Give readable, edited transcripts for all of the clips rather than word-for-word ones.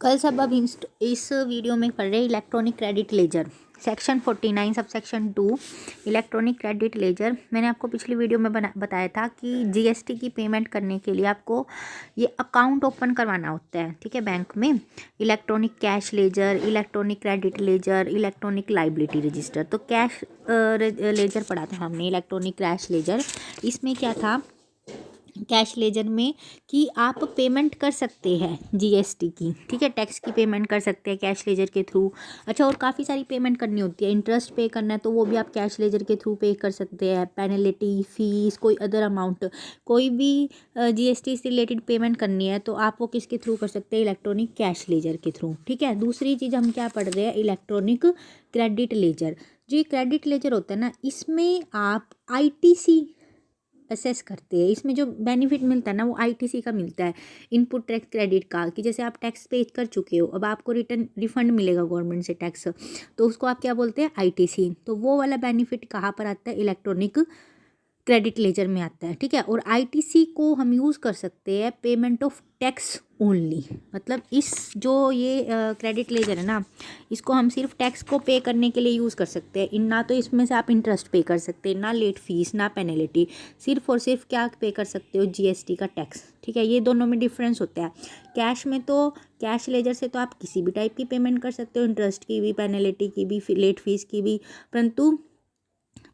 कल सब अब इस वीडियो में पढ़ रहे electronic credit laser section 49 sub section 2 electronic credit laser. मैंने आपको पिछली वीडियो में बताया था कि जीएसटी की पेमेंट करने के लिए आपको ये अकाउंट ओपन करवाना होता है, ठीक है, बैंक में। Electronic cash laser, electronic credit laser, electronic liability register. तो कैश लेजर पढ़ा था हमने, इलेक्ट्रॉनिक कैश लेजर। इसमें क्या था कैश लेजर में कि आप पेमेंट कर सकते हैं जीएसटी की, ठीक है, टैक्स की पेमेंट कर सकते हैं कैश लेजर के थ्रू। अच्छा, और काफ़ी सारी पेमेंट करनी होती है, इंटरेस्ट पे करना है तो वो भी आप कैश लेजर के थ्रू पे कर सकते हैं। पेनल्टी, फीस, कोई अदर अमाउंट, कोई भी जीएसटी से रिलेटेड पेमेंट करनी है तो आप वो किसके थ्रू कर सकते हैं, इलेक्ट्रॉनिक कैश लेजर के थ्रू, ठीक है। दूसरी चीज़ हम क्या पढ़ रहे हैं, इलेक्ट्रॉनिक क्रेडिट लेजर। जो ये क्रेडिट लेजर होता है ना, इसमें आप आईटीसी असेस करते हैं। इसमें जो बेनिफिट मिलता है ना वो आईटीसी का मिलता है, इनपुट टैक्स क्रेडिट का, कि जैसे आप टैक्स पे कर चुके हो, अब आपको रिटर्न रिफंड मिलेगा गवर्नमेंट से टैक्स, तो उसको आप क्या बोलते हैं, आईटीसी। तो वो वाला बेनिफिट कहाँ पर आता है, इलेक्ट्रॉनिक क्रेडिट लेजर में आता है, ठीक है। और आईटीसी को हम यूज़ कर सकते हैं पेमेंट ऑफ टैक्स ओनली। मतलब इस जो ये क्रेडिट लेजर है ना, इसको हम सिर्फ टैक्स को पे करने के लिए यूज़ कर सकते हैं। ना तो इसमें से आप इंटरेस्ट पे कर सकते हैं, ना लेट फीस, ना पेनल्टी। सिर्फ और सिर्फ क्या पे कर सकते हो, जीएसटी का टैक्स, ठीक है। ये दोनों में डिफरेंस होता है। कैश में तो कैश लेजर से तो आप किसी भी टाइप की पेमेंट कर सकते हो, इंटरेस्ट की भी, पेनल्टी की भी, लेट फीस की भी। परंतु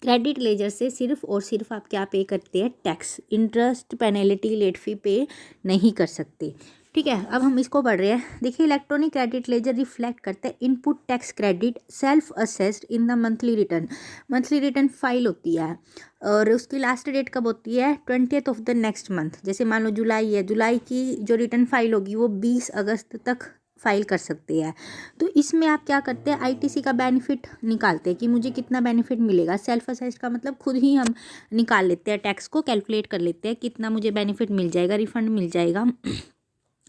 क्रेडिट लेजर से सिर्फ और सिर्फ आप क्या पे करते हैं, tax, interest, penalty, late fee pay नहीं कर सकते, ठीक है। अब हम इसको पढ़ रहे हैं। देखिए, इलेक्ट्रॉनिक क्रेडिट लेजर रिफ्लेक्ट करते हैं input tax credit self assessed in the monthly return. Monthly return file होती है और उसकी लास्ट डेट कब होती है, 20th of the next month. जैसे मान लो जुलाई है, जुलाई की जो रिटर्न फाइल होगी वो 20 अगस्त तक फाइल कर सकते हैं। तो इसमें आप क्या करते हैं, आईटीसी का बेनिफिट निकालते हैं कि मुझे कितना बेनिफिट मिलेगा। सेल्फ असेस्ड का मतलब खुद ही हम निकाल लेते हैं, टैक्स को कैलकुलेट कर लेते हैं कितना मुझे बेनिफिट मिल जाएगा, रिफंड मिल जाएगा।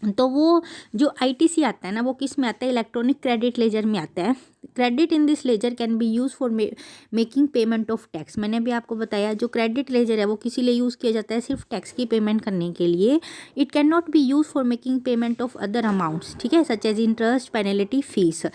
तो वो जो आईटीसी आता है ना, वो किस में आता है, इलेक्ट्रॉनिक क्रेडिट लेजर में आता है। Credit in this ledger can be use for making payment of tax. मैंने अभी आपको बताया जो क्रेडिट लेजर है वो किसी लिए यूज़ किया जाता है, सिर्फ टैक्स की पेमेंट करने के लिए। It can not be use for making payment of other amounts, ठीक है, such as interest, penalty, fees.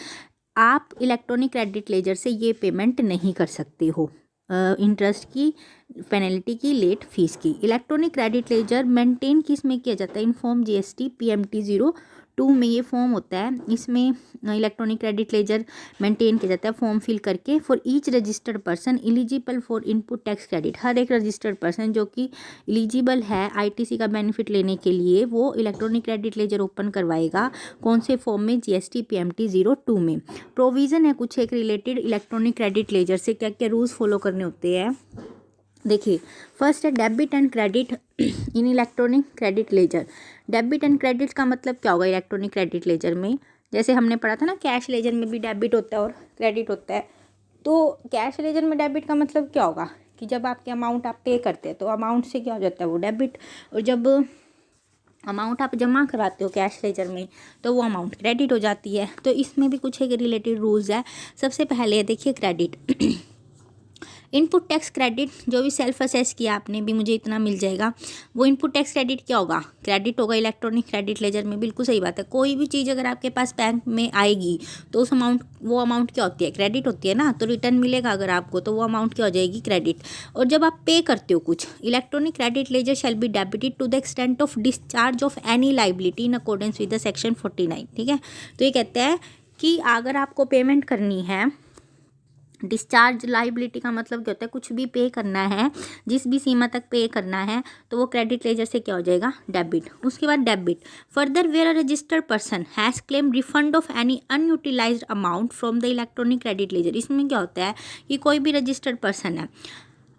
आप इलेक्ट्रॉनिक क्रेडिट लेजर से ये पेमेंट नहीं कर सकते हो, इंटरेस्ट की, पेनल्टी की, लेट फीस की। इलेक्ट्रॉनिक क्रेडिट लेजर मेंटेन किस में किया जाता है, इन फॉर्म जीएसटी पीएमटी 02 में ये फॉर्म होता है। इसमें इलेक्ट्रॉनिक क्रेडिट लेजर मेंटेन किया जाता है फॉर्म फिल करके। For each registered person eligible for input tax credit, हर एक रजिस्टर्ड पर्सन जो कि एलिजिबल है आईटीसी का बेनिफिट लेने के लिए, वो इलेक्ट्रॉनिक क्रेडिट लेजर ओपन करवाएगा। कौन से फॉर्म में, जीएसटी पीएमटी 02 में। प्रोविज़न है कुछ एक रिलेटेड इलेक्ट्रॉनिक क्रेडिट लेजर से क्या क्या रूल्स फॉलो करने होते हैं। देखिए, फर्स्ट है debit and credit in electronic credit laser. Debit and credit का मतलब क्या होगा इलेक्ट्रॉनिक क्रेडिट लेजर में, जैसे हमने पढ़ा था ना, कैश लेजर में भी डेबिट होता है और क्रेडिट होता है। तो कैश लेजर में डेबिट का मतलब क्या होगा कि जब आपके अमाउंट आप पे करते हैं तो अमाउंट से क्या हो जाता है, वो डेबिट। और जब अमाउंट आप जमा कराते हो कैश लेजर में तो वो अमाउंट क्रेडिट हो जाती है। तो इसमें भी कुछ एक रिलेटेड रूल्स है। सबसे पहले देखिए क्रेडिट इनपुट टैक्स क्रेडिट, जो भी सेल्फ असेस किया आपने भी मुझे इतना मिल जाएगा, वो इनपुट टैक्स क्रेडिट क्या होगा, क्रेडिट होगा इलेक्ट्रॉनिक क्रेडिट लेजर में। बिल्कुल सही बात है। कोई भी चीज़ अगर आपके पास बैंक में आएगी तो उस अमाउंट, वो अमाउंट क्या होती है, क्रेडिट होती है ना। तो रिटर्न मिलेगा अगर आपको तो वो अमाउंट क्या हो जाएगी, क्रेडिट। और जब आप पे करते हो कुछ, electronic credit ledger shall be debited to the extent of discharge of any liability in accordance with the section 49, ठीक है। तो ये कहते हैं कि अगर आपको पेमेंट करनी है, डिस्चार्ज लाइबिलिटी का मतलब क्या होता है, कुछ भी पे करना है, जिस भी सीमा तक पे करना है, तो वो क्रेडिट लेजर से क्या हो जाएगा, डेबिट। उसके बाद debit further where a registered person has claim refund of any unutilised amount from the electronic credit ledger. इसमें क्या होता है कि कोई भी रजिस्टर्ड पर्सन है,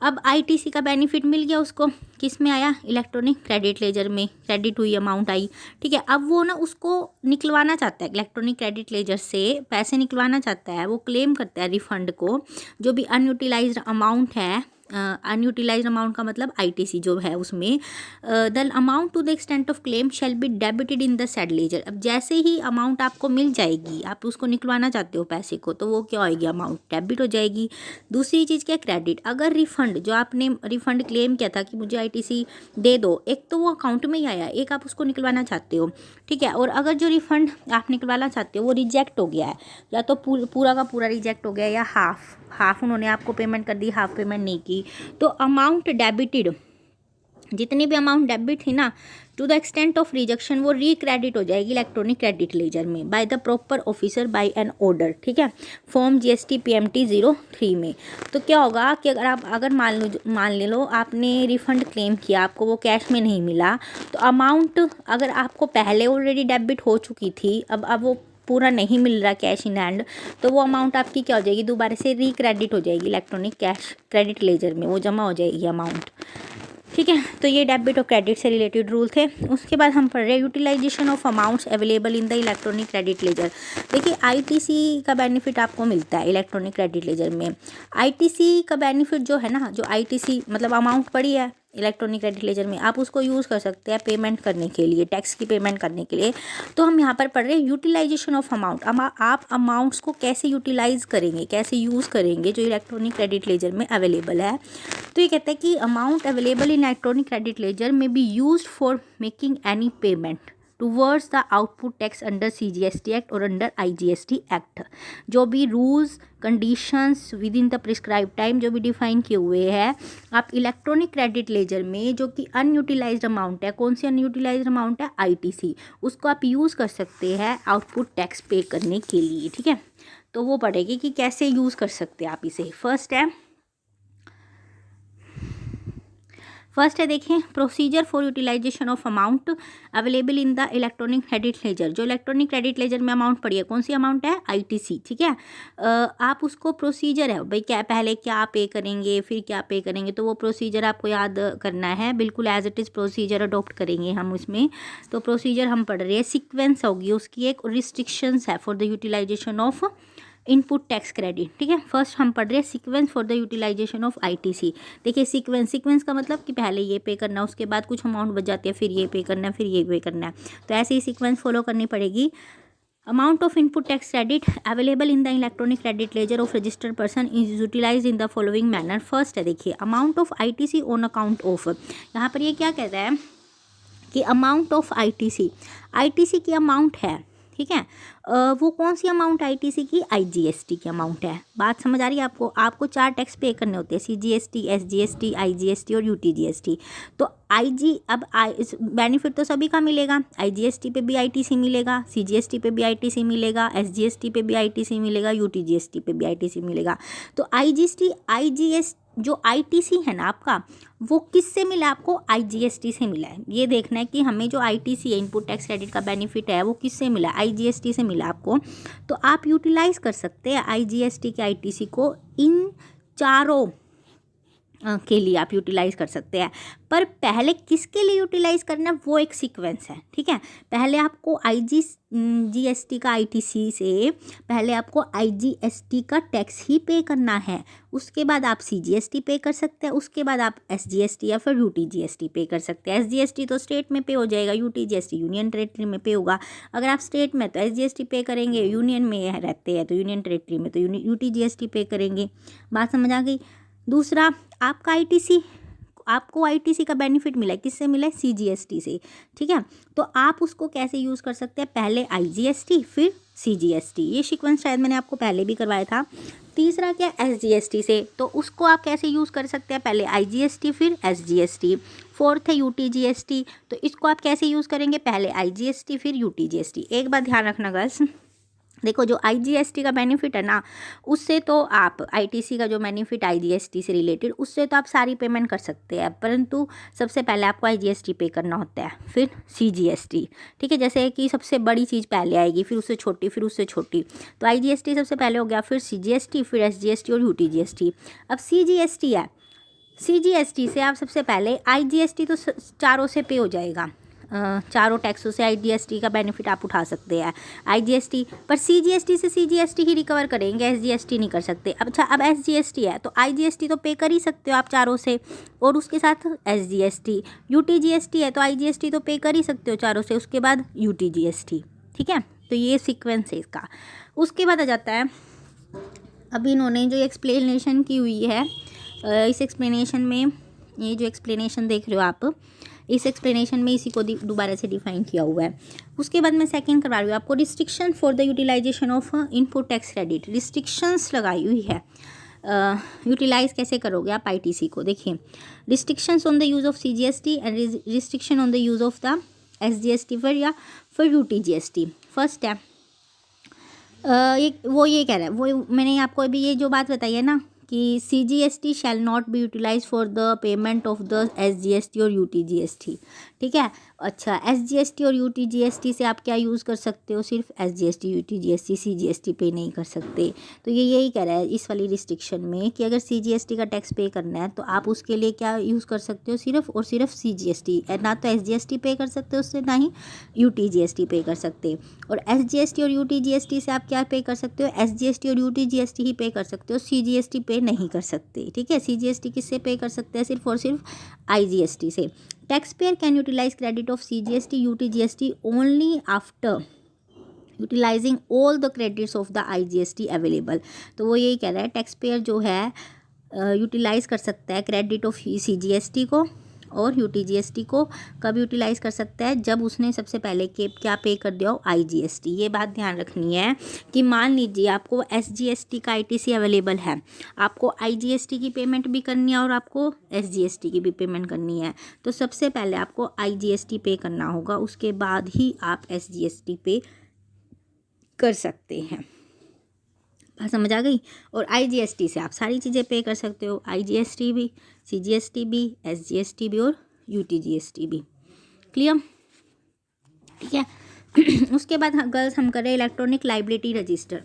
अब आईटीसी का बेनिफिट मिल गया उसको, किस में आया, इलेक्ट्रॉनिक क्रेडिट लेजर में क्रेडिट हुई, अमाउंट आई, ठीक है। अब वो ना उसको निकलवाना चाहता है, इलेक्ट्रॉनिक क्रेडिट लेजर से पैसे निकलवाना चाहता है, वो क्लेम करता है रिफंड को, जो भी अनयूटिलाइज्ड अमाउंट है अनयूटिलाइज अमाउंट का मतलब ITC जो है उसमें the amount to the extent of claim shall be debited in the said ledger. अब जैसे ही अमाउंट आपको मिल जाएगी, आप उसको निकलवाना चाहते हो पैसे को, तो वो क्या होएगी, अमाउंट डेबिट हो जाएगी। दूसरी चीज़ क्या, क्रेडिट। अगर रिफंड, जो आपने रिफंड क्लेम किया था कि मुझे ITC दे दो, एक तो वो अकाउंट में ही आया, एक आप उसको निकलवाना चाहते हो, ठीक है। और अगर जो रिफंड आप निकलवाना चाहते हो वो रिजेक्ट हो गया है, या तो पूरा का पूरा रिजेक्ट हो गया या हाफ उन्होंने आपको पेमेंट कर दी, हाफ पेमेंट नहीं की, तो अमाउंट डेबिटेड, जितनी भी अमाउंट डेबिट थी ना, to the extent of rejection, वो रिक्रेडिट हो जाएगी इलेक्ट्रॉनिक क्रेडिट लेजर में by the proper officer by an order, ठीक है, फॉर्म GST PMT 03 में। तो क्या होगा कि अगर मान लो आपने रिफंड क्लेम किया, आपको वो कैश में नहीं मिला, तो अमाउंट अगर आपको पहले ऑलरेडी डेबिट हो चुकी थी, अब वो पूरा नहीं मिल रहा कैश इन हैंड, तो वो अमाउंट आपकी क्या हो जाएगी, दोबारा से रिक्रेडिट हो जाएगी इलेक्ट्रॉनिक कैश क्रेडिट लेजर में, वो जमा हो जाएगी अमाउंट, ठीक है। तो ये डेबिट और क्रेडिट से रिलेटेड रूल थे। उसके बाद हम पढ़ रहे हैं utilisation of amounts available in the electronic credit ledger. देखिए ITC का बेनिफिट आपको मिलता है इलेक्ट्रॉनिक क्रेडिट लेजर में। ITC का बेनिफिट जो है ना, जो ITC मतलब अमाउंट पड़ी है इलेक्ट्रॉनिक क्रेडिट लेजर में, आप उसको यूज़ कर सकते हैं पेमेंट करने के लिए, टैक्स की पेमेंट करने के लिए। तो हम यहाँ पर पढ़ रहे हैं यूटिलाइजेशन ऑफ अमाउंट। आप अमाउंट्स को कैसे यूटिलाइज करेंगे, कैसे यूज़ करेंगे जो इलेक्ट्रॉनिक क्रेडिट लेजर में अवेलेबल है। तो ये कहता है कि amount available in electronic credit ledger में be used for making any payment towards the output tax under CGST act और अंडर IGST एक्ट। जो भी rules conditions within the prescribe time जो भी डिफाइन किए हुए हैं, आप इलेक्ट्रॉनिक क्रेडिट लेजर में जो कि अनयूटिलाइज्ड अमाउंट है, कौन सी अनयूटिलाइज्ड अमाउंट है, ITC, उसको आप यूज़ कर सकते हैं आउटपुट टैक्स पे करने के लिए, ठीक है। तो वो पढ़ेगी कि कैसे यूज़ कर सकते हैं आप इसे। फर्स्ट है देखें, procedure for utilisation of amount available in the electronic credit ledger. जो इलेक्ट्रॉनिक क्रेडिट लेजर में अमाउंट पड़ी है, कौन सी अमाउंट है, ITC, ठीक है। आप उसको प्रोसीजर है भाई, क्या पहले क्या पे करेंगे फिर क्या पे करेंगे, तो वो प्रोसीजर आपको याद करना है, बिल्कुल as it is procedure adopt करेंगे हम उसमें। तो प्रोसीजर हम पढ़ रहे हैं, सीक्वेंस होगी उसकी, एक रिस्ट्रिक्शंस है for the utilisation of input tax credit, ठीक है। फर्स्ट हम पढ़ रहे हैं sequence for the utilisation of ITC। देखिए सीक्वेंस का मतलब कि पहले ये पे करना, उसके बाद कुछ अमाउंट बच जाती है, फिर ये पे करना है, फिर ये पे करना है, तो ऐसे ही सीक्वेंस फॉलो करनी पड़ेगी। Amount of input tax credit available in the electronic credit ledger of registered person is utilise in the following manner. First है देखिए, amount of ITC on account of. यहाँ पर ये क्या कहता है कि अमाउंट ऑफ ITC की अमाउंट है, ठीक है। वो कौन सी अमाउंट ITC की, IGST की अमाउंट है। बात समझ आ रही है आपको 4 टैक्स पे करने होते हैं, CGST, SGST, IGST और UTGST। तो अब बेनिफिट तो सभी का मिलेगा, IGST पे भी ITC मिलेगा, CGST पे भी ITC मिलेगा, SGST पे भी ITC मिलेगा, UTGST पे भी ITC मिलेगा। तो IGST जो ITC है ना आपका, वो किससे मिला आपको, IGST से मिला है। ये देखना है कि हमें जो ITC है, इनपुट टैक्स क्रेडिट का बेनिफिट है, वो किससे मिला, IGST से मिला आपको। तो आप यूटिलाइज कर सकते हैं IGST के ITC को, इन चारों के लिए आप यूटिलाइज कर सकते हैं। पर पहले किसके लिए यूटिलाइज करना है, वो एक सीक्वेंस है, ठीक है। पहले आपको IGST का ITC से पहले आपको IGST का टैक्स ही पे करना है, उसके बाद आप CGST पे कर सकते हैं, उसके बाद आप SGST या फिर UTGST पे कर सकते हैं। SGST तो स्टेट में पे हो जाएगा, UTGST यूनियन टेरेटरी में पे होगा। अगर आप स्टेट में तो SGST पे करेंगे, यूनियन में रहते हैं तो यूनियन टेरेटरी में तो UTGST पे करेंगे। बात समझ आ गई। दूसरा, आपका आपको ITC का बेनिफिट मिला है, किससे मिला है, CGST से, ठीक है। तो आप उसको कैसे यूज़ कर सकते हैं, पहले IGST फिर CGST। ये सीक्वेंस शायद मैंने आपको पहले भी करवाया था। तीसरा क्या, SGST से, तो उसको आप कैसे यूज़ कर सकते हैं, पहले IGST फिर SGST। फोर्थ है UTGST, तो इसको आप कैसे यूज़ करेंगे, पहले IGST फिर UTGST। एक बात ध्यान रखना गर्ल्स, देखो जो IGST का बेनिफिट है ना, उससे तो आप ITC का जो बेनिफिट IGST से रिलेटेड, उससे तो आप सारी पेमेंट कर सकते हैं, परंतु सबसे पहले आपको IGST पे करना होता है, फिर CGST, ठीक है। जैसे कि सबसे बड़ी चीज़ पहले आएगी, फिर उससे छोटी, फिर उससे छोटी, तो IGST सबसे पहले हो गया, फिर CGST, फिर SGST और UTGST। अब CGST है, CGST से आप सबसे पहले, IGST तो चारों से पे हो जाएगा, चारों टैक्सों से IGST का बेनिफिट आप उठा सकते हैं। IGST पर CGST से CGST ही रिकवर करेंगे, SGST नहीं कर सकते। अब अच्छा, अब SGST है तो IGST तो पे कर ही सकते हो आप चारों से, और उसके साथ SGST। UTGST है तो IGST तो पे कर ही सकते हो चारों से, उसके बाद UTGST। ठीक है, तो ये सीक्वेंस है इसका। उसके बाद आ जाता है, अभी इन्होंने जो एक्सप्लेनेशन की हुई है, इस एक्सप्लेनेशन में, ये जो एक्सप्लेनेशन देख रहे हो आप, इस एक्सप्लेनेशन में इसी को दोबारा से डिफाइन किया हुआ है। उसके बाद मैं सेकंड करवा रही हूँ आपको, restriction for the utilisation of input tax credit. Restrictions लगाई हुई है, यूटिलाइज कैसे करोगे आप ITC को। देखिए, restrictions on the use of CGST and restriction on the use of the SGST for UTGST। First है, ये कह रहा है, वो मैंने आपको अभी ये जो बात बताई है ना कि CGST shall not be utilise for the payment of the SGST और UTGST। ठीक है, अच्छा, SGST और UTGST से आप क्या यूज़ कर सकते हो, सिर्फ SGST UTGST, CGST पे नहीं कर सकते। तो ये यही कह रहा है इस वाली रिस्ट्रिक्शन में कि अगर CGST का टैक्स पे करना है तो आप उसके लिए क्या यूज़ कर सकते हो, सिर्फ और सिर्फ CGST, ना तो SGST पे कर सकते हो उससे, ना ही UTGST पे कर सकते। और SGST और UTGST से आप क्या पे कर सकते हो, SGST और UTGST ही पे कर सकते हो, CGST पे नहीं कर सकते। ठीक है, CGST किससे पे कर सकते हैं, सिर्फ और सिर्फ IGST से। Taxpayer can utilise credit of CGST UTGST only after utilising all the credits of the IGST available. तो वो यही कह रहा है, टैक्सपेयर जो है यूटिलाइज़ कर सकता है क्रेडिट ऑफ CGST को और UTGST को। कब यूटिलाइज़ कर सकता है, जब उसने सबसे पहले क्या पे कर दिया हो, IGST। ये बात ध्यान रखनी है कि मान लीजिए आपको SGST का ITC अवेलेबल है, आपको IGST की पेमेंट भी करनी है और आपको SGST की भी पेमेंट करनी है, तो सबसे पहले आपको IGST पे करना होगा, उसके बाद ही आप SGST पे कर सकते हैं। बात समझ आ गई। और IGST से आप सारी चीज़ें पे कर सकते हो, IGST भी, CGST भी, SGST भी और UTGST भी। क्लियर? ठीक है। उसके बाद गर्ल्स हम करें इलेक्ट्रॉनिक लाइबिलिटी रजिस्टर।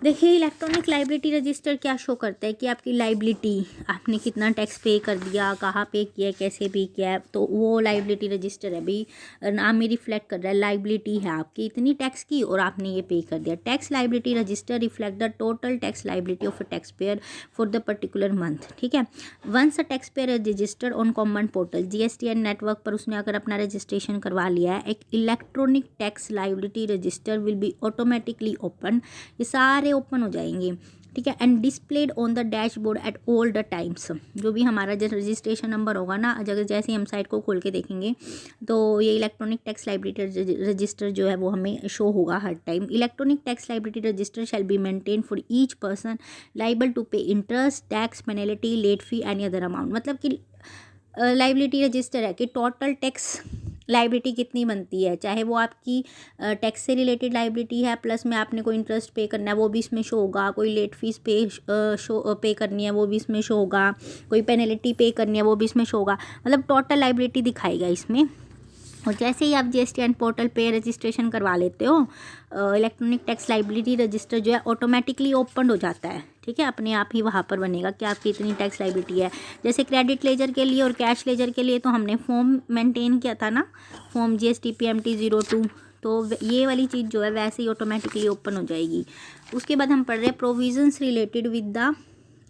देखिए, इलेक्ट्रॉनिक लाइबिलिटी रजिस्टर क्या शो करता है कि आपकी लाइबिलिटी, आपने कितना टैक्स पे कर दिया, कहाँ पे किया, कैसे पे किया है, तो वो लाइबिलिटी रजिस्टर है भाई। नाम में रिफ्लेक्ट कर रहा है, लाइबिलिटी है आपकी इतनी टैक्स की और आपने ये पे कर दिया। Tax liability register reflect the total tax liability of a tax payer for the particular month. ठीक है, once a tax payer registered on common portal GSTN network पर उसने अगर अपना रजिस्ट्रेशन करवा लिया है, एक electronic tax liability register will be automatically open. ये सारे ओपन हो जाएंगे। ठीक है, and displayed on the dashboard at all the times. जो भी हमारा जो रजिस्ट्रेशन नंबर होगा ना, अगर जैसे हम साइट को खोल के देखेंगे तो ये इलेक्ट्रॉनिक टैक्स लाइबिलिटी रजिस्टर जो है वो हमें शो होगा हर time. Electronic tax liability register shall be maintain for each person liable to pay interest, tax, penalty, late fee, any other amount. मतलब कि लाइबिलिटी रजिस्टर है कि टोटल टैक्स लाइबिलिटी कितनी बनती है, चाहे वो आपकी टैक्स से रिलेटेड लाइबिलिटी है, प्लस में आपने कोई इंटरेस्ट पे करना है वो भी इसमें शो होगा, कोई लेट फीस पे करनी है वो भी इसमें शो होगा, कोई पेनल्टी पे करनी है वो भी इसमें शो होगा। मतलब टोटल लाइबिलिटी दिखाएगा इसमें। और जैसे ही आप GSTN पोर्टल पे रजिस्ट्रेशन करवा लेते हो, इलेक्ट्रॉनिक टैक्स लाइबिलिटी रजिस्टर जो है ऑटोमेटिकली ओपन हो जाता है। ठीक है, अपने आप ही वहाँ पर बनेगा कि आपकी इतनी टैक्स लाइबिलिटी है। जैसे क्रेडिट लेजर के लिए और कैश लेजर के लिए तो हमने फॉर्म मेंटेन किया था ना, फॉर्म GST PMT 02, तो ये वाली चीज़ जो है वैसे ही ऑटोमेटिकली ओपन हो जाएगी। उसके बाद हम पढ़ रहे हैं provisions related with the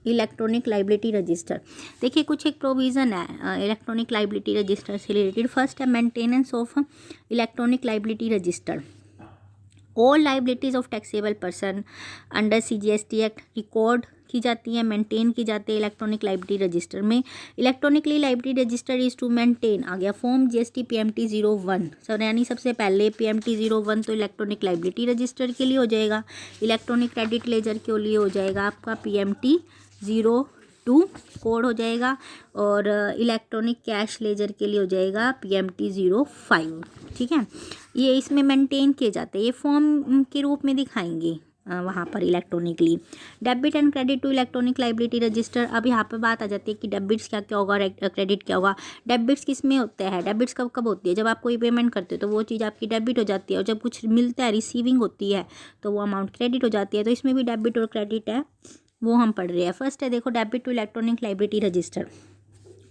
electronic liability register. देखिए, कुछ एक प्रोविज़न है इलेक्ट्रॉनिक लाइबिलिटी रजिस्टर से रिलेटेड। फर्स्ट है maintenance of electronic liability register. All liabilities of taxable person under CGST act record की जाती है, मेंटेन की जाती है इलेक्ट्रॉनिक लाइबिलिटी रजिस्टर में। Electronically liability register is to maintain, आ गया फॉर्म GST PMT 01। सर यानी सबसे पहले PMT 01 तो इलेक्ट्रॉनिक लाइबिलिटी रजिस्टर के लिए हो जाएगा, इलेक्ट्रॉनिक क्रेडिट लेजर के लिए हो जाएगा आपका PMT 02 कोड हो जाएगा, और इलेक्ट्रॉनिक कैश लेजर के लिए हो जाएगा PMT 05। ठीक है, ये इसमें मेंटेन किए जाते हैं, ये फॉर्म के रूप में दिखाएंगे वहाँ पर electronically. Debit and credit to electronic liability register. अब यहाँ पर बात आ जाती है कि डेबिट्स क्या क्या होगा, क्रेडिट क्या होगा। डेबिट्स किस में होते हैं, डेबिट्स कब कब होती है, जब आप कोई पेमेंट करते हो तो वो चीज़ आपकी डेबिट हो जाती है, और जब कुछ मिलता है, रिसीविंग होती है, तो वो अमाउंट क्रेडिट हो जाती है। तो इसमें भी डेबिट और क्रेडिट है, वो हम पढ़ रहे हैं। फर्स्ट है, देखो, debit to electronic liability register.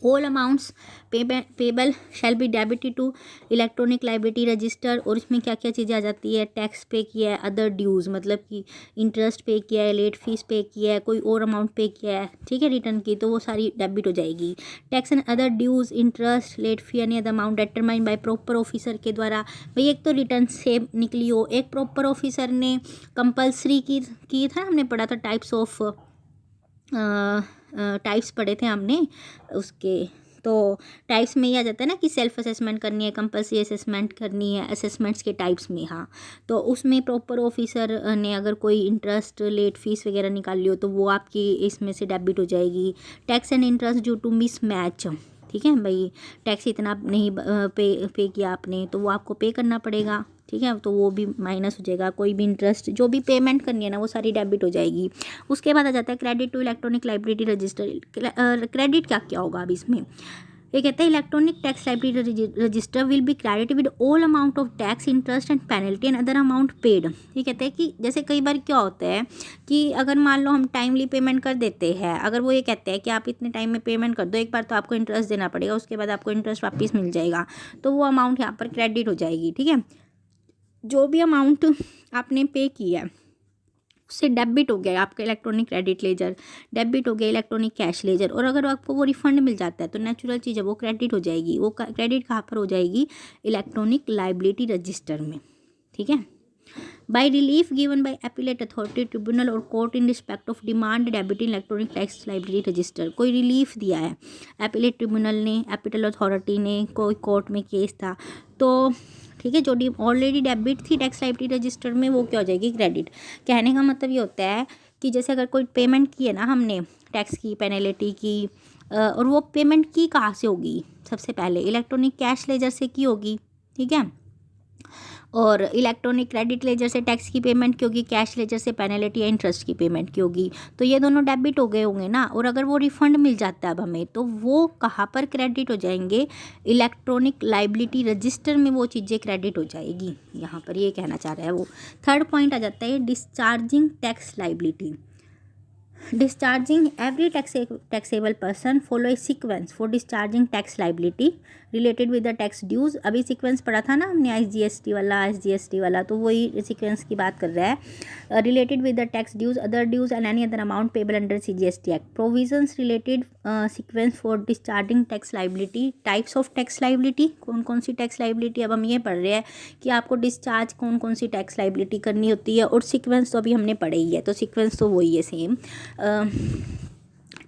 All amounts payable shall be debited to electronic liability register. और इसमें क्या क्या चीज़ें आ जाती है, टैक्स पे किया है, अदर ड्यूज़ मतलब कि इंटरेस्ट पे किया है, लेट फीस पे किया है, कोई और अमाउंट पे किया है, ठीक है, रिटर्न की, तो वो सारी डेबिट हो जाएगी। Tax and other dues, interest, late fee any other amount determine by proper officer के द्वारा। भाई एक तो रिटर्न से निकली हो, एक प्रॉपर ऑफिसर ने कंपल्सरी की था, हमने पढ़ा था टाइप्स पढ़े थे हमने उसके। तो टाइप्स में ये आ जाता है ना कि सेल्फ असेसमेंट करनी है, कंपल्सरी असेसमेंट करनी है, असेसमेंट्स के टाइप्स में। हाँ, तो उसमें प्रॉपर ऑफिसर ने अगर कोई इंटरेस्ट, लेट फीस वगैरह निकाल ली हो तो वो आपकी इसमें से डेबिट हो जाएगी। Tax and interest due to mismatch, ठीक है भाई, टैक्स इतना नहीं पे किया आपने तो वो आपको पे करना पड़ेगा, ठीक है, तो वो भी माइनस हो जाएगा। कोई भी इंटरेस्ट जो भी पेमेंट करनी है ना वो सारी डेबिट हो जाएगी। उसके बाद आ जाता है credit to electronic liability register. Credit क्या क्या होगा अब इसमें, ये कहते हैं electronic tax liability register will be credit with all amount of tax, interest and penalty and other amount paid. ये कहते हैं कि जैसे कई बार क्या होता है कि अगर मान लो हम टाइमली पेमेंट कर देते हैं, अगर वो ये कहते हैं कि आप इतने टाइम में पेमेंट कर दो, एक बार तो आपको इंटरेस्ट देना पड़ेगा, उसके बाद आपको इंटरेस्ट वापस मिल जाएगा, तो वो अमाउंट यहाँ पर क्रेडिट हो जाएगी, ठीक है। जो भी अमाउंट आपने पे किया है उससे डेबिट हो गया आपका इलेक्ट्रॉनिक क्रेडिट लेजर, डेबिट हो गया इलेक्ट्रॉनिक कैश लेजर। और अगर आपको वो रिफंड मिल जाता है तो नेचुरल चीज़ है वो क्रेडिट हो जाएगी। वो क्रेडिट कहाँ पर हो जाएगी, इलेक्ट्रॉनिक लाइबिलिटी रजिस्टर में, ठीक है। By relief given by appellate authority, tribunal और court in respect of demand debit in electronic tax liability register. कोई रिलीफ दिया है एपीलेट ट्रिब्यूनल ने, एपीलेट अथॉरिटी ने, कोई कोर्ट में केस था तो ठीक है, जो ऑलरेडी डेबिट थी टैक्स लाइबिलिटी रजिस्टर में वो क्या हो जाएगी, क्रेडिट। कहने का मतलब ये होता है कि जैसे अगर कोई पेमेंट की है ना हमने टैक्स की, पेनल्टी की, और वो पेमेंट की कहाँ से होगी, सबसे पहले इलेक्ट्रॉनिक कैश लेजर से की होगी, ठीक है, और इलेक्ट्रॉनिक क्रेडिट लेजर से टैक्स की पेमेंट की होगी, कैश लेजर से पेनल्टी या इंटरेस्ट की पेमेंट की होगी। तो ये दोनों डेबिट हो गए होंगे ना। और अगर वो रिफंड मिल जाता है अब हमें तो वो कहाँ पर क्रेडिट हो जाएंगे, इलेक्ट्रॉनिक लाइबिलिटी रजिस्टर में वो चीज़ें क्रेडिट हो जाएगी। यहाँ पर ये कहना चाह रहा है वो। थर्ड पॉइंट आ जाता है discharging tax liability. Discharging every taxable person follow a sequence for discharging tax liability related with the tax dues। अभी सीक्वेंस पढ़ा था ना हमने SGST वाला, तो वही सीक्वेंस की बात कर रहा है। Related with the tax dues, other dues and any other amount payable under CGST act. Provisions related sequence for discharging tax liability. Types of tax liability, कौन कौन सी टैक्स लाइबिलिटी, अब हम ये पढ़ रहे हैं कि आपको डिस्चार्ज कौन कौन सी टैक्स लाइबिलिटी करनी होती है। और सीक्वेंस तो अभी हमने पढ़े ही है, तो सीक्वेंस तो वही है सेम।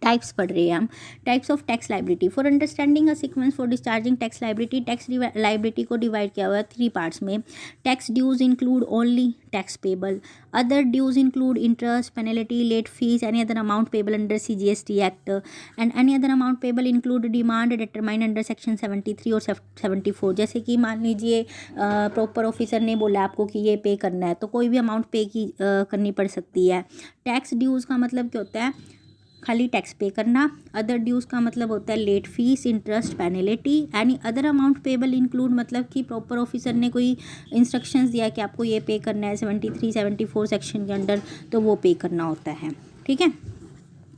टाइप्स पढ़ रहे हैं हम। Types of tax liability, for understanding a sequence for discharging tax liability, tax liability को डिवाइड किया हुआ है 3 पार्ट्स में। Tax dues include only tax payable, other dues include interest, penalty, late fees, any other amount payable under CGST act, and any other amount payable include demand determine under section 73 और 74। जैसे कि मान लीजिए proper officer ने बोला आपको कि ये पे करना है, तो कोई भी अमाउंट पे करनी पड़ सकती है। टैक्स ड्यूज का मतलब क्या होता है, खाली टैक्स पे करना। अदर ड्यूज़ का मतलब होता है late fees, interest, penalty. Any other amount payable include मतलब कि प्रॉपर ऑफिसर ने कोई इंस्ट्रक्शंस दिया कि आपको ये पे करना है 73 74 सेक्शन के अंडर, तो वो पे करना होता है, ठीक है।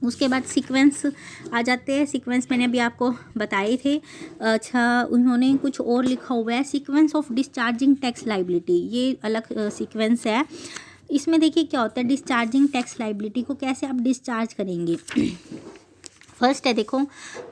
उसके बाद सीक्वेंस आ जाते हैं। सीक्वेंस मैंने अभी आपको बताए थे। अच्छा, उन्होंने कुछ और लिखा हुआ है, sequence of discharging tax liability, ये अलग सीक्वेंस है। इसमें देखिए क्या होता है, डिस्चार्जिंग टैक्स लाइबिलिटी को कैसे आप डिस्चार्ज करेंगे। फर्स्ट है देखो,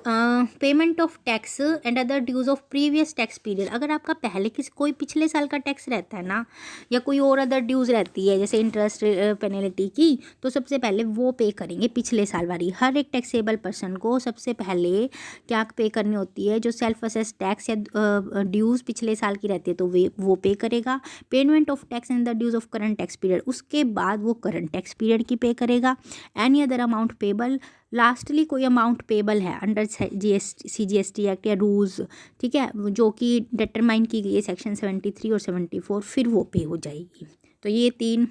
payment of tax and other dues of previous tax period. अगर आपका पहले कोई पिछले साल का टैक्स रहता है ना, या कोई और अदर ड्यूज रहती है जैसे इंटरेस्ट, पेनल्टी की, तो सबसे पहले वो पे करेंगे पिछले साल वाली। हर एक टैक्सेबल पर्सन को सबसे पहले क्या पे करनी होती है, जो सेल्फ असेस टैक्स या ड्यूज पिछले साल की रहती है तो वो पे करेगा। Payment of tax and the dues of current tax period, उसके बाद वो करंट टैक्स पीरियड की पे करेगा। Any other amount payable, lastly कोई अमाउंट पेबल है अंडर CGST एक्ट या रूल्स, ठीक है, जो कि डिटरमाइन की गई है सेक्शन 73 और 74, फिर वो पे हो जाएगी। तो ये 3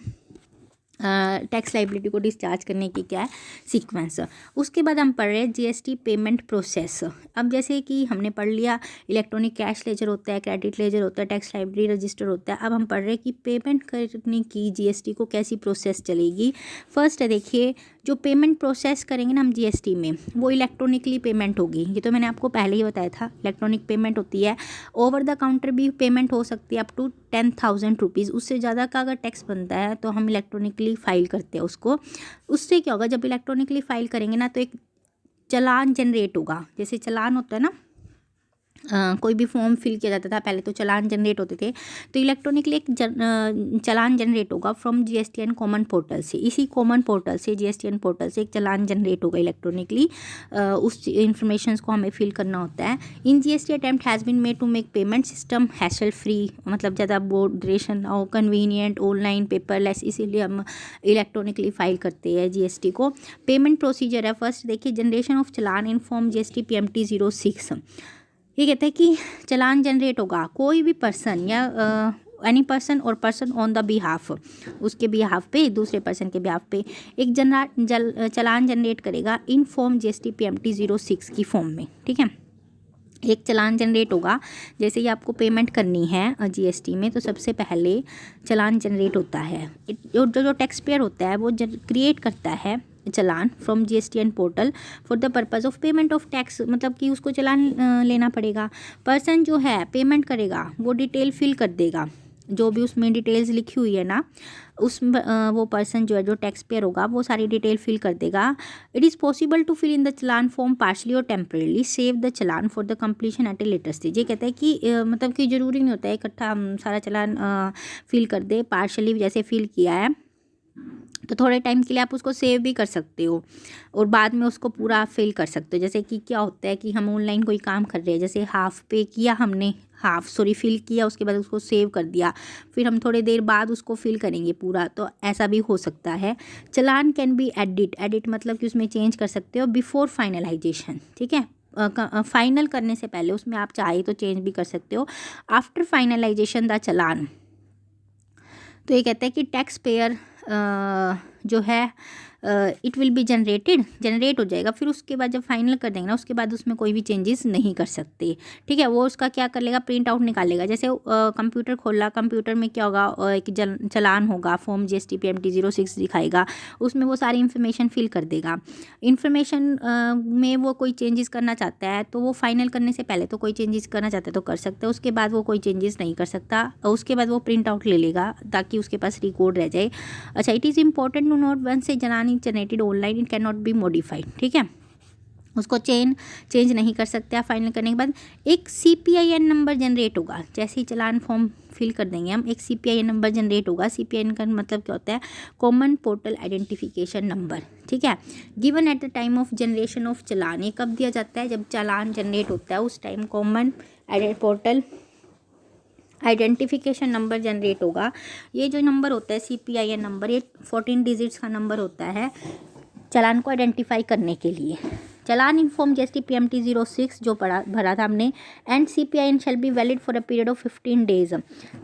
टैक्स लाइबिलिटी को डिस्चार्ज करने की क्या है, सीक्वेंस। उसके बाद हम पढ़ रहे हैं GST पेमेंट प्रोसेस। अब जैसे कि हमने पढ़ लिया इलेक्ट्रॉनिक कैश लेजर होता है, क्रेडिट लेजर होता है, टैक्स लाइबिलिटी रजिस्टर होता है। अब हम पढ़ रहे हैं कि पेमेंट करने की GST को कैसी प्रोसेस चलेगी। फर्स्ट है देखिए, जो पेमेंट प्रोसेस करेंगे ना हम जीएसटी में, वो इलेक्ट्रॉनिकली पेमेंट होगी। ये तो मैंने आपको पहले ही बताया था, इलेक्ट्रॉनिक पेमेंट होती है। ओवर द काउंटर भी पेमेंट हो सकती है अप टू 10,000 रुपीज़। उससे ज़्यादा का अगर टैक्स बनता है तो हम इलेक्ट्रॉनिकली फ़ाइल करते हैं उसको। उससे क्या होगा, जब इलेक्ट्रॉनिकली फ़ाइल करेंगे ना तो एक चालान जनरेट होगा। जैसे चालान होता है ना, कोई भी फॉर्म फिल किया जाता था पहले तो चालान जनरेट होते थे, तो इलेक्ट्रॉनिकली एक चालान जनरेट होगा फ्रॉम जीएसटीएन कॉमन पोर्टल से। इसी कॉमन पोर्टल से, जीएसटीएन पोर्टल से एक चालान जनरेट होगा इलेक्ट्रॉनिकली। उस इन्फॉर्मेशन को हमें फिल करना होता है। In GST attempt has been made to make payment system hassle free, मतलब ज़्यादा बोर्ड ड्यूरेशन और कन्वीनियंट, ऑनलाइन, पेपरलेस, इसीलिए हम इलेक्ट्रॉनिकली फाइल करते हैं जीएसटी को। पेमेंट प्रोसीजर है, फर्स्ट देखिए, generation of challan in form GST PMT 06। ये कहता है कि चालान जनरेट होगा, कोई भी पर्सन या एनी पर्सन और पर्सन ऑन द बिहाफ, उसके बिहाफ पे, दूसरे पर्सन के बिहाफ पे एक चालान जनरेट करेगा इन फॉर्म जीएसटी PMT 06 की फॉर्म में। ठीक है, एक चालान जनरेट होगा। जैसे ही आपको पेमेंट करनी है जीएसटी में, तो सबसे पहले चालान जनरेट होता है। जो टैक्स पेयर होता है वो क्रिएट करता है challan from GSTN portal for the purpose of payment of tax, मतलब कि उसको चालान लेना पड़ेगा। पर्सन जो है पेमेंट करेगा वो डिटेल फिल कर देगा, जो भी उसमें डिटेल्स लिखी हुई है ना, उस वो पर्सन जो है, जो टैक्स पेयर होगा, वो सारी डिटेल फिल कर देगा। It is possible to fill in the challan form partially और temporarily save the challan for the completion at a later stage. ये कहता है कि मतलब कि ज़रूरी नहीं होता है इकट्ठा हम सारा चालान फिल कर दे। पार्शली जैसे फिल किया है तो थोड़े टाइम के लिए आप उसको सेव भी कर सकते हो और बाद में उसको पूरा फिल कर सकते हो। जैसे कि क्या होता है कि हम ऑनलाइन कोई काम कर रहे हैं, जैसे हाफ पे किया हमने, फिल किया, उसके बाद उसको सेव कर दिया, फिर हम थोड़ी देर बाद उसको फिल करेंगे पूरा, तो ऐसा भी हो सकता है। चालान कैन बी एडिट मतलब कि उसमें चेंज कर सकते हो बिफोर फाइनलाइजेशन। ठीक है, फाइनल करने से पहले उसमें आप चाहे तो चेंज भी कर सकते हो। आफ्टर फाइनलाइजेशन द चालान, तो ये कहता है कि टैक्स पेयर जो है इट विल बी जनरेट हो जाएगा। फिर उसके बाद जब फाइनल कर देंगे ना, उसके बाद उसमें कोई भी चेंजेस नहीं कर सकते। ठीक है, वो उसका क्या कर लेगा, प्रिंट आउट निकाल लेगा। जैसे कंप्यूटर खोला, कंप्यूटर में क्या होगा, एक चालान होगा, फॉर्म जीएसटी PMT 06 दिखाएगा, उसमें वो सारी इन्फॉर्मेशन फिल कर देगा। इन्फॉर्मेशन में वो कोई चेंजेस करना चाहता है तो वो फाइनल करने से पहले तो कोई चेंजेस करना चाहता है तो कर सकता है, उसके बाद वो कोई चेंजेस नहीं कर सकता, और उसके बाद वो प्रिंट आउट ले लेगा ताकि उसके पास रिकॉर्ड रह जाए। अच्छा, it is important to note once challan generated online it can not be modified. ठीक है, उसको चेंज नहीं कर सकते आप फाइनल करने के बाद। एक CPIN नंबर जनरेट होगा, जैसे ही चालान फॉर्म फिल कर देंगे हम, एक CPIN नंबर जनरेट होगा। CPIN का मतलब क्या होता है, कॉमन पोर्टल आइडेंटिफिकेशन नंबर। ठीक है, given at the time of generation of challan, ये कब दिया जाता है, जब चालान जनरेट होता है उस time common portal identification number generate होगा। ये जो नंबर होता है CPIN नंबर, ये 14 डिजिट्स का नंबर होता है चालान को आइडेंटिफाई करने के लिए। चालान इन फॉर्म जीएसटी PMT 06 जो भरा था हमने, and CPIN shall be valid for a period of 15 days.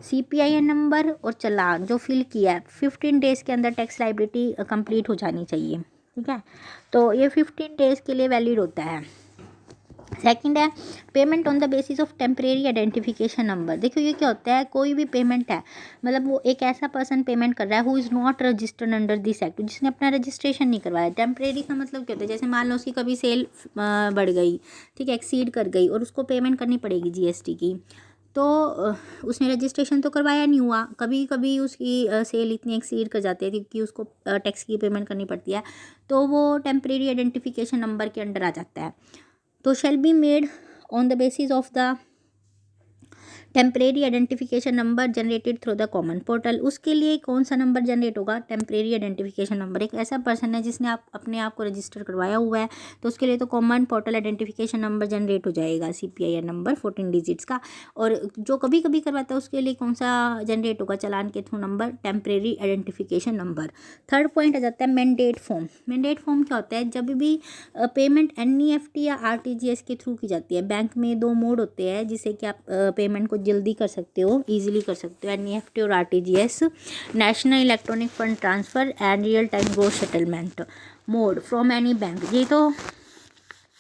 CPIN number और चालान जो फिल किया है 15 डेज़ के अंदर टैक्स लाइबिलिटी कंप्लीट हो जानी चाहिए। ठीक है, तो ये 15 डेज़ के लिए वैलिड होता है। सेकंड है payment on the basis of temporary identification number. देखो ये क्या होता है, कोई भी पेमेंट है, मतलब वो एक ऐसा पर्सन पेमेंट कर रहा है who is not registered under this act, जिसने अपना रजिस्ट्रेशन नहीं करवाया। टेम्परेरी का मतलब क्या होता है, जैसे मान लो उसकी कभी सेल बढ़ गई, ठीक है, एक्सीड कर गई और उसको पेमेंट करनी पड़ेगी जीएसटी की, तो उसने रजिस्ट्रेशन तो करवाया नहीं हुआ, कभी कभी उसकी सेल इतनी एक्सीड कर जाती है क्योंकि उसको टैक्स की पेमेंट करनी पड़ती है, तो वो टेम्परेरी आइडेंटिफिकेशन नंबर के अंडर आ जाता है। तो shall be made on the basis of the temporary identification number generated through the common portal. उसके लिए कौन सा नंबर जनरेट होगा, टेम्परेरी आइडेंटिफिकेशन नंबर। एक ऐसा पर्सन है जिसने अपने आप को रजिस्टर करवाया हुआ है, तो उसके लिए तो common portal identification number generate हो जाएगा, CPIN नंबर 14 डिजिट्स का। और जो कभी कभी करवाता है उसके लिए कौन सा जनरेट होगा चालान के through number, temporary identification number. Third point आ जाता है मैंडेट फॉर्म। मैंडेट फॉर्म क्या होता है, जब भी पेमेंट NEFT या RTGS के थ्रू की जाती है, बैंक में 2 मोड होते हैं जिससे कि आप पेमेंट को जल्दी कर सकते हो, इजीली कर सकते हो, NEFT और RTGS, national electronic fund transfer and real time gross settlement mode from any bank. ये तो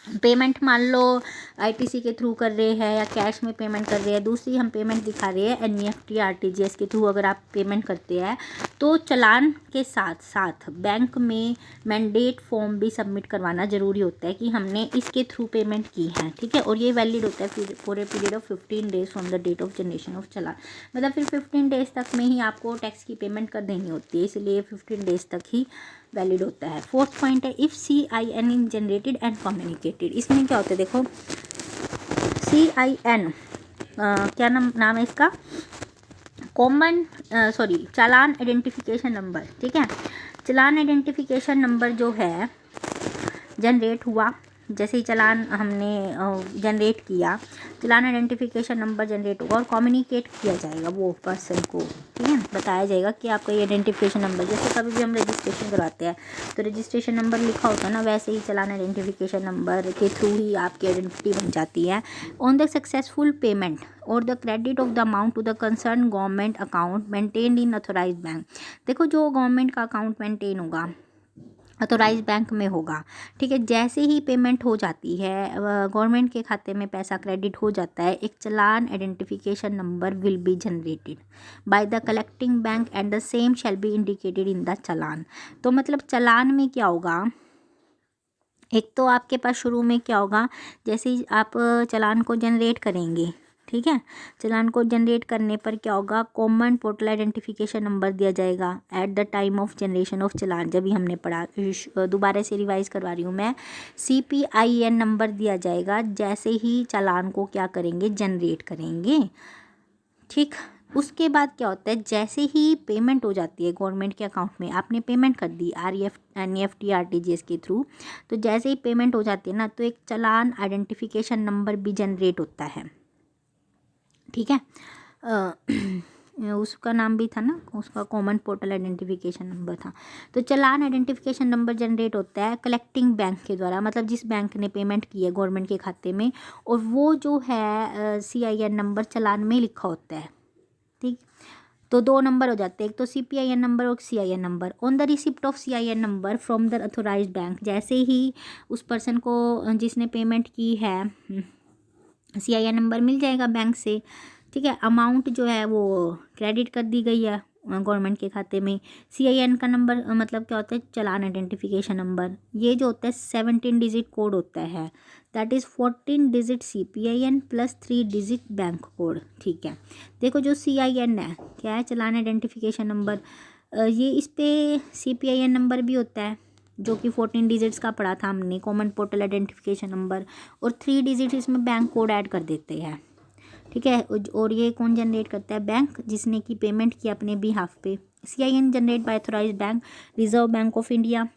पेमेंट मान लो आईटीसी के थ्रू कर रहे हैं या कैश में पेमेंट कर रहे हैं, दूसरी हम पेमेंट दिखा रहे हैं एनईएफटी आरटीजीएस के थ्रू अगर आप पेमेंट करते हैं तो चालान के साथ साथ बैंक में मैंडेट फॉर्म भी सबमिट करवाना ज़रूरी होता है कि हमने इसके थ्रू पेमेंट की है, ठीक है। और ये वैलिड होता है for a period of 15 days from the date of generation of challan, मतलब फिर 15 डेज तक में ही आपको टैक्स की पेमेंट कर देनी होती है, इसलिए 15 डेज तक ही वैलिड होता है। फोर्थ पॉइंट है if CIN is generated and communicated. इसमें क्या होता है देखो, CIN क्या नाम है इसका, चालान आइडेंटिफिकेशन नंबर, ठीक है। चालान आइडेंटिफिकेशन नंबर जो है जनरेट हुआ, जैसे ही चालान हमने जनरेट किया, चालान आइडेंटिफिकेशन नंबर जनरेट होगा और कम्युनिकेट किया जाएगा वो पर्सन को, ठीक है। बताया जाएगा कि आपका ये आइडेंटिफिकेशन नंबर, जैसे कभी भी हम रजिस्ट्रेशन करवाते हैं तो रजिस्ट्रेशन नंबर लिखा होता है ना, वैसे ही चालान आइडेंटिफिकेशन नंबर के थ्रू ही आपकी आइडेंटिटी बन जाती है। ऑन द सक्सेसफुल पेमेंट और the credit of the amount to the concern government account maintained in authorised bank. देखो जो गवर्नमेंट का अकाउंट मेंटेन होगा ऑथोराइज बैंक में होगा, ठीक है, जैसे ही पेमेंट हो जाती है गवर्नमेंट के खाते में पैसा क्रेडिट हो जाता है, एक challan identification number will be generated by the collecting bank and the same shall be indicated in the challan. तो मतलब चालान में क्या होगा, एक तो आपके पास शुरू में क्या होगा, जैसे ही आप चालान को जनरेट करेंगे, ठीक है, चालान को जनरेट करने पर क्या होगा, कॉमन पोर्टल आइडेंटिफिकेशन नंबर दिया जाएगा at the time of generation of challan. जब भी हमने पढ़ा, दोबारा से रिवाइज करवा रही हूँ मैं, CPIN नंबर दिया जाएगा जैसे ही चालान को क्या करेंगे, जनरेट करेंगे, ठीक। उसके बाद क्या होता है, जैसे ही पेमेंट हो जाती है गवर्नमेंट के अकाउंट में, आपने पेमेंट कर दी REF NEFT RTGS के थ्रू, तो जैसे ही पेमेंट हो जाती है ना, तो एक चालान आइडेंटिफिकेशन नंबर भी जनरेट होता है, ठीक है। उसका नाम भी था ना, उसका कॉमन पोर्टल आइडेंटिफिकेशन नंबर था। तो चालान आइडेंटिफिकेशन नंबर जनरेट होता है कलेक्टिंग बैंक के द्वारा, मतलब जिस बैंक ने पेमेंट की है गवर्नमेंट के खाते में, और वो जो है CIN नंबर चालान में लिखा होता है, ठीक। तो दो नंबर हो जाते हैं, एक तो CPIN नंबर और CIN number. On the receipt of CIN number from the authorise bank, जैसे ही उस पर्सन को जिसने पेमेंट की है CIN नंबर मिल जाएगा बैंक से, ठीक है। अमाउंट जो है वो क्रेडिट कर दी गई है गवर्नमेंट के खाते में। CIN का नंबर मतलब क्या होता है, चालान आइडेंटिफिकेशन नंबर। ये जो होता है 17 डिजिट कोड होता है, that is 14 digit CPIN plus 3 digit bank code, ठीक है। देखो जो CIN है क्या है, चालान आइडेंटिफिकेशन नंबर, ये इस पर CPIN नंबर भी होता है जो कि 14 डिजिट्स का पढ़ा था हमने, कॉमन पोर्टल आइडेंटिफिकेशन नंबर, और 3 डिजिट इसमें बैंक कोड ऐड कर देते हैं, ठीक है। और ये कौन जनरेट करता है, बैंक जिसने की पेमेंट की अपने बिहाफ पे। CIN generate by authorised bank, reserve bank of India,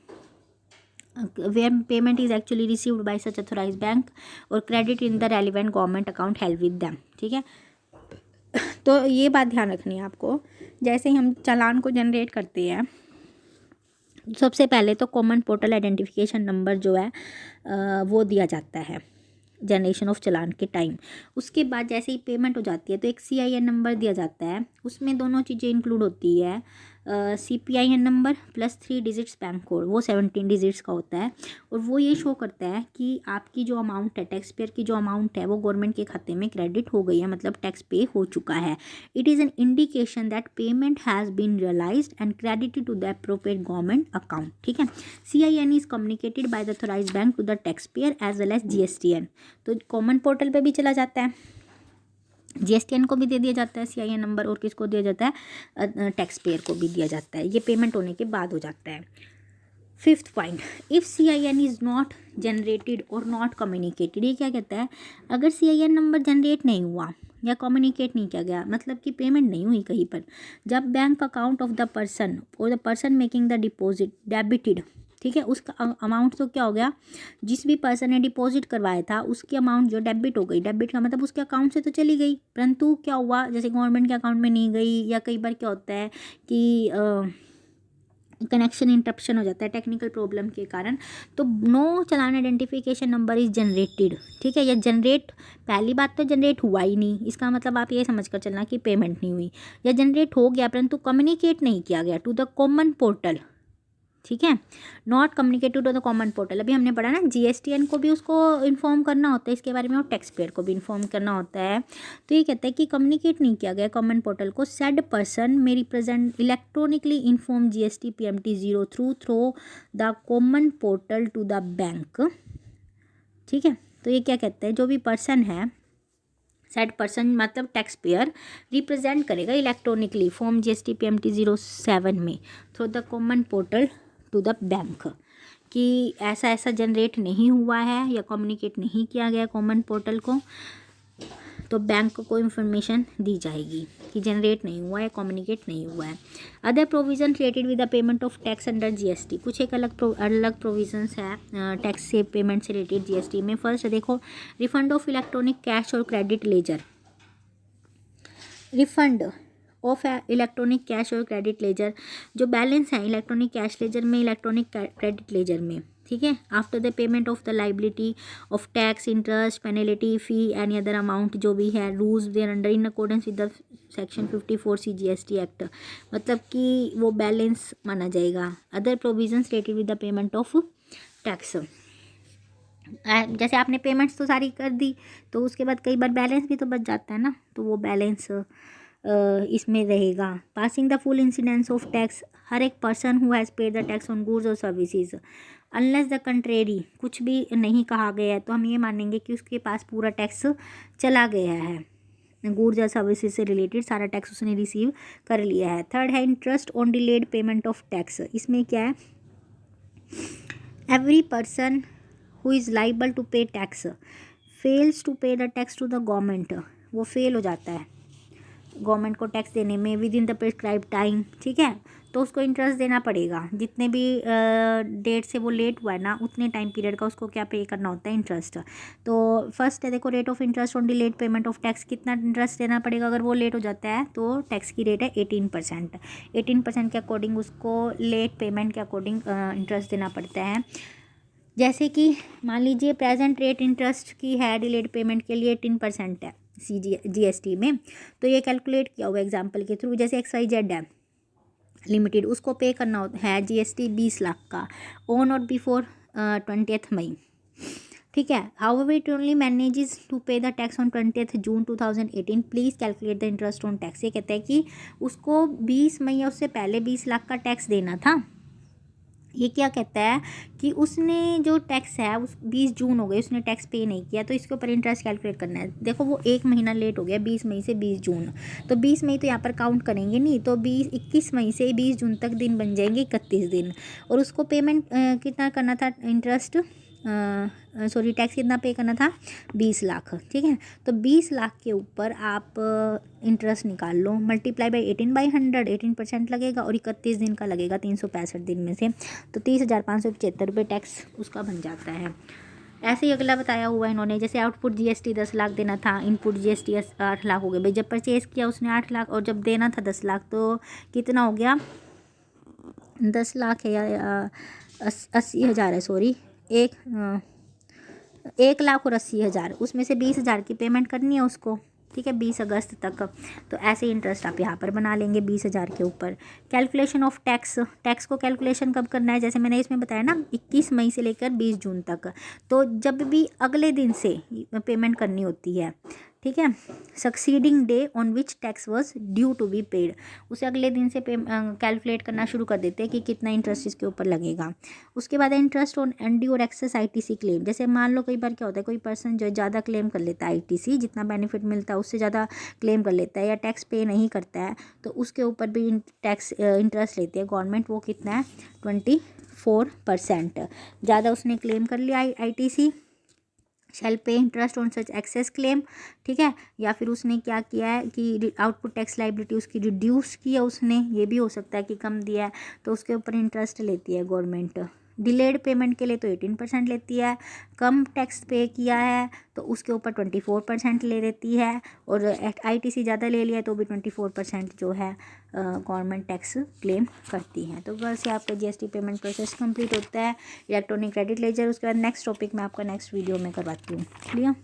where payment is actually received by such authorised bank, और credit in the relevant government account held with them, ठीक है। तो ये बात ध्यान रखनी है आपको, जैसे ही हम चालान को जनरेट करते हैं सबसे पहले तो कॉमन पोर्टल आइडेंटिफिकेशन नंबर जो है वो दिया जाता है जनरेशन ऑफ चालान के टाइम। उसके बाद जैसे ही पेमेंट हो जाती है तो एक CIN नंबर दिया जाता है, उसमें दोनों चीज़ें इंक्लूड होती है, CPIN number plus 3 digits bank code, वो 17 डिजिट्स का होता है, और वो ये शो करता है कि आपकी जो अमाउंट है, टैक्स पेयर की जो अमाउंट है वो गवर्नमेंट के खाते में क्रेडिट हो गई है, मतलब टैक्स पे हो चुका है। It is an indication that payment has been realised and credited to the appropriate government account, ठीक है। CIN is communicated by the authorised bank to the tax payer as well as GSTN, तो common portal पे भी चला जाता है, GSTN को भी दे दिया जाता है CIN नंबर, और किसको दिया जाता है, टैक्स पेयर को भी दिया जाता है। ये पेमेंट होने के बाद हो जाता है। Fifth point, if CIN is not generated और नॉट कम्युनिकेटेड, ये क्या कहता है, अगर CIN नंबर जनरेट नहीं हुआ या कम्युनिकेट नहीं किया गया, मतलब कि पेमेंट नहीं हुई कहीं पर, जब bank account of the person और the person making the deposit debited, ठीक है, उसका अमाउंट तो क्या हो गया, जिस भी पर्सन ने डिपॉजिट करवाया था उसकी अमाउंट जो डेबिट हो गई, डेबिट का मतलब उसके अकाउंट से तो चली गई, परंतु क्या हुआ, जैसे गवर्नमेंट के अकाउंट में नहीं गई, या कई बार क्या होता है कि कनेक्शन इंटरप्शन हो जाता है टेक्निकल प्रॉब्लम के कारण, तो no challan identification number is generated, ठीक है। या जनरेट, पहली बात तो जनरेट हुआ ही नहीं, इसका मतलब आप ये समझ कर चलना कि पेमेंट नहीं हुई, या जनरेट हो गया परंतु कम्युनिकेट नहीं किया गया टू द कॉमन पोर्टल, ठीक है। Not communicated to the common portal, अभी हमने पढ़ा ना जीएसटीएन को भी उसको इन्फॉर्म करना होता है इसके बारे में और टैक्स पेयर को भी इन्फॉर्म करना होता है। तो ये कहता है कि कम्युनिकेट नहीं किया गया कॉमन पोर्टल को, said person may represent electronically inform GST PMT 0 through the common portal to the bank. ठीक है, तो ये क्या कहता है, जो भी पर्सन है, सेड पर्सन मतलब टैक्स पेयर रिप्रेजेंट करेगा इलेक्ट्रॉनिकली फॉर्म GST PMT 07 में through the common portal to the bank, कि ऐसा ऐसा जनरेट नहीं हुआ है या कम्युनिकेट नहीं किया गया कॉमन पोर्टल को, तो बैंक को इन्फॉर्मेशन दी जाएगी कि जनरेट नहीं हुआ है, कम्युनिकेट नहीं हुआ है। Other provision related with the payment of tax under GST, कुछ एक अलग प्रोविजंस है टैक्स से पेमेंट से रिलेटेड GST में। फर्स्ट देखो, रिफंड ऑफ इलेक्ट्रॉनिक कैश और credit ledger, refund of electronic cash और क्रेडिट लेजर, जो बैलेंस है इलेक्ट्रॉनिक कैश लेजर में, इलेक्ट्रॉनिक क्रेडिट लेजर में, ठीक है, after the payment of the liability of tax, interest, penalty, fee, any other amount जो भी है, rules there under in accordance with the section 54C GST act, मतलब कि वो बैलेंस माना जाएगा। Other provisions related with the payment of tax, जैसे आपने पेमेंट्स तो सारी कर दी तो उसके बाद कई बार बैलेंस भी तो बच जाता है ना, तो वो बैलेंस इसमें रहेगा। Passing the full incidence of tax, हर एक person who has paid the tax on goods और सर्विसेज, अनलेस द कंट्रेरी, कुछ भी नहीं कहा गया है तो हम ये मानेंगे कि उसके पास पूरा टैक्स चला गया है, गुड्स या सर्विसेज से रिलेटेड सारा टैक्स उसने रिसीव कर लिया है। थर्ड है interest on delayed payment of tax, इसमें क्या है, every person who is liable to pay tax fails to pay the tax to the government, वो फेल हो जाता है गवर्नमेंट को टैक्स देने में within the prescribe time, ठीक है, तो उसको इंटरेस्ट देना पड़ेगा, जितने भी डेट से वो लेट हुआ है ना उतने टाइम पीरियड का उसको क्या पे करना होता है, इंटरेस्ट। तो फर्स्ट है देखो, rate of interest on delayed payment of tax, कितना इंटरेस्ट देना पड़ेगा अगर वो लेट हो जाता है, तो टैक्स की रेट है 18%। 18% के अकॉर्डिंग उसको लेट पेमेंट के अकॉर्डिंग इंटरेस्ट देना पड़ता है। जैसे कि मान लीजिए प्रेजेंट रेट इंटरेस्ट की है डिलेड पेमेंट के लिए 18% है GST में, तो ये कैलकुलेट किया हुआ एग्जांपल के थ्रू, जैसे XYZ है लिमिटेड, उसको पे करना है GST 20 लाख का ऑन और बिफोर 20 मई, ठीक है। However it only manages to pay the tax on 20 June 2018, please calculate the interest on tax. ये कहते हैं कि उसको 20 मई या उससे पहले 20 लाख का टैक्स देना था। ये क्या कहता है कि उसने जो टैक्स है उस 20 जून हो गई, उसने टैक्स पे नहीं किया, तो इसके ऊपर इंटरेस्ट कैलकुलेट करना है। देखो वो 1 महीना लेट हो गया, 20 मई से 20 जून, तो 20 मई तो यहाँ पर काउंट करेंगे नहीं, तो 21 मई से 20 जून तक दिन बन जाएंगे 31 दिन, और उसको पेमेंट कितना करना था, इंटरेस्ट सॉरी टैक्स कितना पे करना था, 20 लाख, ठीक है। तो 20 लाख के ऊपर आप इंटरेस्ट निकाल लो, मल्टीप्लाई बाई 18/100, 18% लगेगा और 31 दिन का लगेगा 365 दिन में से, तो 30,575 रुपये टैक्स उसका बन जाता है। ऐसे ही अगला बताया हुआ इन्होंने, जैसे आउटपुट GST 10 लाख देना था, इनपुट GST 8 लाख हो गए भाई, जब परचेज़ किया उसने 8 लाख और जब देना था 10 लाख, तो कितना हो गया, 10 लाख है या 80,000 है, सॉरी 1,80,000, उसमें से 20,000 की पेमेंट करनी है उसको, ठीक है, 20 अगस्त तक। तो ऐसे इंटरेस्ट आप यहाँ पर बना लेंगे 20,000 के ऊपर। कैलकुलेशन ऑफ टैक्स, टैक्स को कैलकुलेशन कब करना है, जैसे मैंने इसमें बताया ना 21 मई से लेकर 20 जून तक, तो जब भी अगले दिन से पेमेंट करनी होती है, ठीक है, succeeding day on which tax was due to be paid, उसे अगले दिन से कैलकुलेट करना शुरू कर देते हैं कि कितना इंटरेस्ट इसके ऊपर लगेगा। उसके बाद इंटरेस्ट ऑन एनडी और एक्सेस ITC क्लेम, जैसे मान लो कई बार क्या होता है, कोई पर्सन जो ज़्यादा क्लेम कर लेता है ITC, जितना बेनिफिट मिलता है उससे ज़्यादा क्लेम कर लेता है या टैक्स पे नहीं करता है, तो उसके ऊपर भी टैक्स इंटरेस्ट लेती है गवर्नमेंट, वो कितना है 24%। ज़्यादा उसने क्लेम कर लिया ITC, shall pay interest on such excess claim, ठीक है, या फिर उसने क्या किया है कि आउटपुट टैक्स लाइबिलिटी उसकी रिड्यूस किया उसने, ये भी हो सकता है कि कम दिया है, तो उसके ऊपर इंटरेस्ट लेती है गवर्नमेंट। डिलेड पेमेंट के लिए तो 18% लेती है, कम टैक्स पे किया है तो उसके ऊपर 24% ले लेती है, और ITC ज़्यादा ले लिया तो भी 24% जो है गवर्नमेंट टैक्स क्लेम करती है। तो बस ये आपका GST पेमेंट प्रोसेस कंप्लीट होता है, इलेक्ट्रॉनिक क्रेडिट लेजर। उसके बाद नेक्स्ट टॉपिक मैं आपका नेक्स्ट वीडियो में करवाती हूँ, क्लियर।